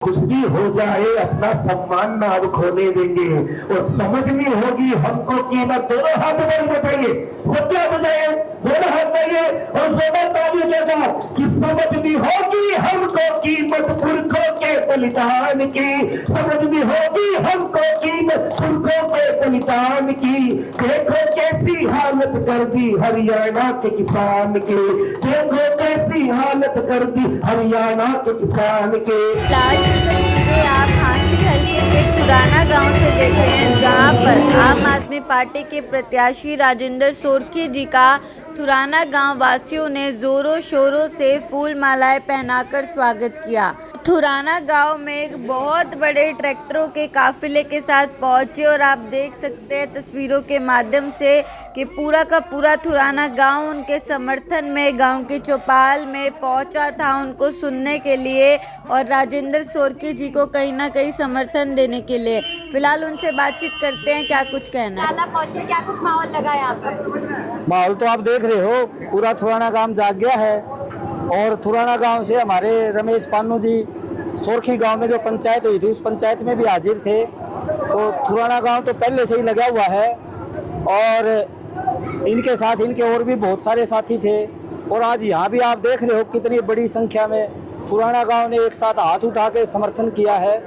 कुछ भी हो जाए अपना सम्मान ना अब खोने देंगे और समझनी होगी हमको कीमत। दोनों हाथ में बताइए, सब क्या बताइए, दोनों हाथ बताइए और जोरदार ताली देगा कि समझनी होगी हमको कीमत पुरखों के बलिदान की, समझनी होगी हमको कीमत पुरखों के बलिदान की। देखो कैसी हालत कर दी हरियाणा के किसान की, देखो कैसी हालत कर दी हरियाणा के किसान के। फिलहाल की तस्वीरें आप हांसी हल्के के थुराना गांव से देख रहे हैं, जहां पर आम आदमी पार्टी के प्रत्याशी राजेंद्र सोरकी जी का थुराना गांव वासियों ने जोरों शोरों से फूल मालाएं पहनाकर स्वागत किया। थुराना गांव में एक बहुत बड़े ट्रैक्टरों के काफिले के साथ पहुंचे और आप देख सकते हैं तस्वीरों के माध्यम से कि पूरा का पूरा थुराना गांव उनके समर्थन में गांव की चौपाल में पहुंचा था उनको सुनने के लिए और राजेंद्र सोरकी जी को कहीं ना कहीं समर्थन देने के लिए। फिलहाल उनसे बातचीत करते हैं, क्या कुछ कहना है। पहुंचे, क्या कुछ माहौल लगा यहाँ पर? माहौल तो आप देख रहे हो, पूरा थुराना गांव जाग गया है। और थुराना गांव से हमारे रमेश पानू जी सोरखी गांव में जो पंचायत हुई थी उस पंचायत में भी हाजिर थे। तो थुराना गांव तो पहले से ही लगा हुआ है और इनके साथ इनके और भी बहुत सारे साथी थे। और आज यहाँ भी आप देख रहे हो कितनी बड़ी संख्या में थुराना गांव ने एक साथ हाथ उठा के समर्थन किया है।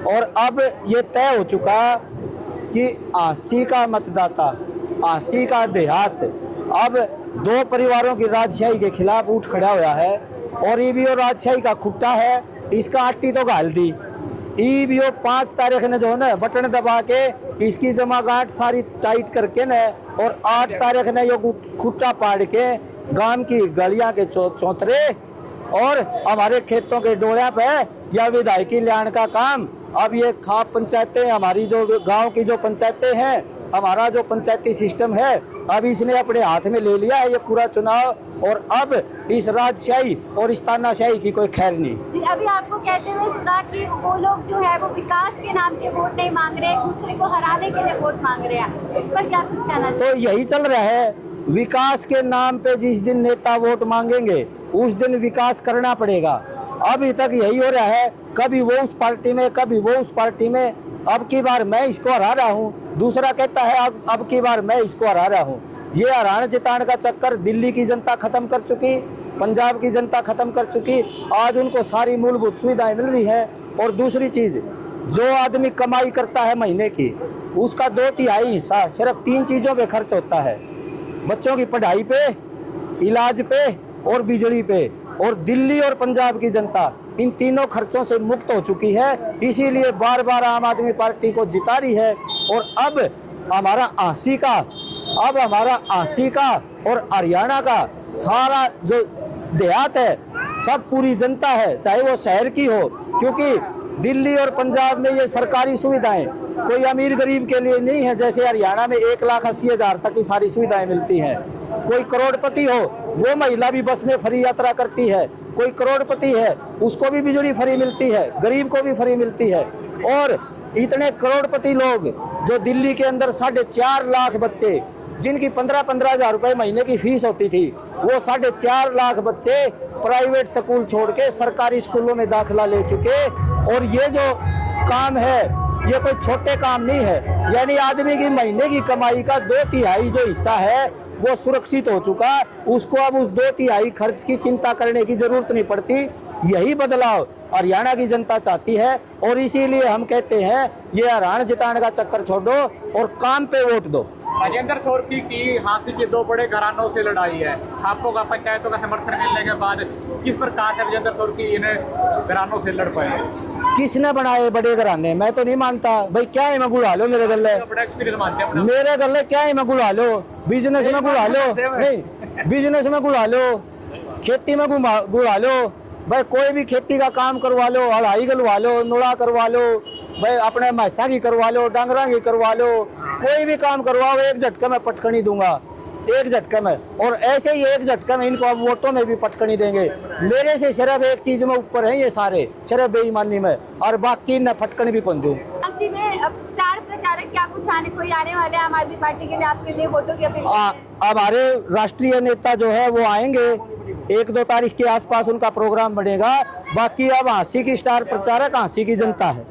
और अब ये तय हो चुका कि 80 का मतदाता, 80 का देहात अब दो परिवारों की राजशाही के खिलाफ उठ खड़ा हुआ है। और ईवीओ राजशाही का खुट्टा है, इसका आटी तो घाल दी। ईवीओ 5 तारीख ने जो है ना बटन दबा के इसकी जमागांठ सारी टाइट करके न और 8 तारीख ने ये खुट्टा पाड़ के गांव की गलियां के चौतरे और हमारे खेतों के डोलिया पे या विधायकी ल्याण का काम। अब ये खाप पंचायतें, हमारी जो गांव की जो पंचायतें हैं, हमारा जो पंचायती सिस्टम है, अब इसने अपने हाथ में ले लिया है ये पूरा चुनाव। और अब इस राजशाही और इस तानाशाही की कोई खैर नहीं। अभी आपको कहते हुए सुना कि वो लोग जो है वो विकास के नाम के वोट नहीं मांग रहे, दूसरे को हराने के लिए वोट मांग रहे हैं, इस पर क्या कुछ कहना चाहिए? तो यही चल रहा है, विकास के नाम पे जिस दिन नेता वोट मांगेंगे उस दिन विकास करना पड़ेगा। अभी तक यही हो रहा है, कभी वो उस पार्टी में कभी वो उस पार्टी में। अब की बार मैं इसको हरा रहा हूँ, दूसरा कहता है अब की बार मैं इसको हरा रहा हूँ। ये हराने जिताने का चक्कर दिल्ली की जनता खत्म कर चुकी, पंजाब की जनता खत्म कर चुकी। आज उनको सारी मूलभूत सुविधाएं मिल रही हैं। और दूसरी चीज, जो आदमी कमाई करता है महीने की, उसका 2/3 हिस्सा सिर्फ 3 चीजों पे खर्च होता है, बच्चों की पढ़ाई पे, इलाज पे और बिजली पे। और दिल्ली और पंजाब की जनता इन तीनों खर्चों से मुक्त हो चुकी है, इसीलिए बार बार आम आदमी पार्टी को जिता रही है। और अब हमारा 80 का और हरियाणा का सारा जो देहात है, सब पूरी जनता है, चाहे वो शहर की हो। क्योंकि दिल्ली और पंजाब में ये सरकारी सुविधाएं कोई अमीर गरीब के लिए नहीं है। जैसे हरियाणा में 1,80,000 तक की सारी सुविधाएं मिलती हैं। कोई करोड़पति हो वो महिला भी बस में फ्री यात्रा करती है, कोई करोड़पति है उसको भी बिजली फ्री मिलती है, गरीब को भी फ्री मिलती है। और इतने करोड़पति लोग जो दिल्ली के अंदर 4.5 लाख बच्चे जिनकी 15-15 हजार रुपए महीने की फीस होती थी, वो 4.5 लाख बच्चे प्राइवेट स्कूल छोड़ के सरकारी स्कूलों में दाखिला ले चुके। और ये जो काम है ये कोई छोटे काम नहीं है, यानी आदमी की महीने की कमाई का 2/3 जो हिस्सा है वो सुरक्षित हो चुका। उसको अब उस 2/3 खर्च की चिंता करने की जरूरत नहीं पड़ती। यही बदलाव हरियाणा की जनता चाहती है और इसीलिए हम कहते हैं ये हराने जिताने का चक्कर छोड़ो और काम पे वोट दो। राजेंद्र सोरकी की हासिल के 2 बड़े घरानों से लड़ाई है, आपको का पंचायतों का समर्थन मिलने के बाद किस प्रकार से राजेंद्र सोरकी इन घरानों से लड़ पाए? किसने बनाए बड़े घराने? मैं तो नहीं मानता भाई, क्या है मैं गुड़ा लो मेरे गले, मेरे गले क्या है मैं गुड़ा लो, बिजनेस में गुड़ा लो, नहीं बिजनेस में गुड़ा लो, खेती में गुड़ा लो भाई, कोई भी खेती का काम करवा लो, हड़ाई करवा लो, नुड़ा करवा लो भाई, अपने भैंसा की करवा लो, डांगरा की करवा लो, कोई भी काम करवाओ, एक झटके में पटकनी दूंगा, एक झटके में। और ऐसे ही एक झटके में इनको अब वोटों में भी पटकनी देंगे। मेरे से सिर्फ एक चीज में ऊपर है ये सारे, सिर्फ बेईमानी में, और बाकी न फटकनी भी कौन दूं। में अब स्टार प्रचारक क्या कुछ कोई आने वाले आम आदमी पार्टी के लिए आपके लिए वोटों की अपील? हमारे राष्ट्रीय नेता जो है वो आएंगे, 1-2 तारीख के आसपास उनका प्रोग्राम बनेगा। बाकी अब हाँसी की स्टार प्रचारक हाँसी की जनता है।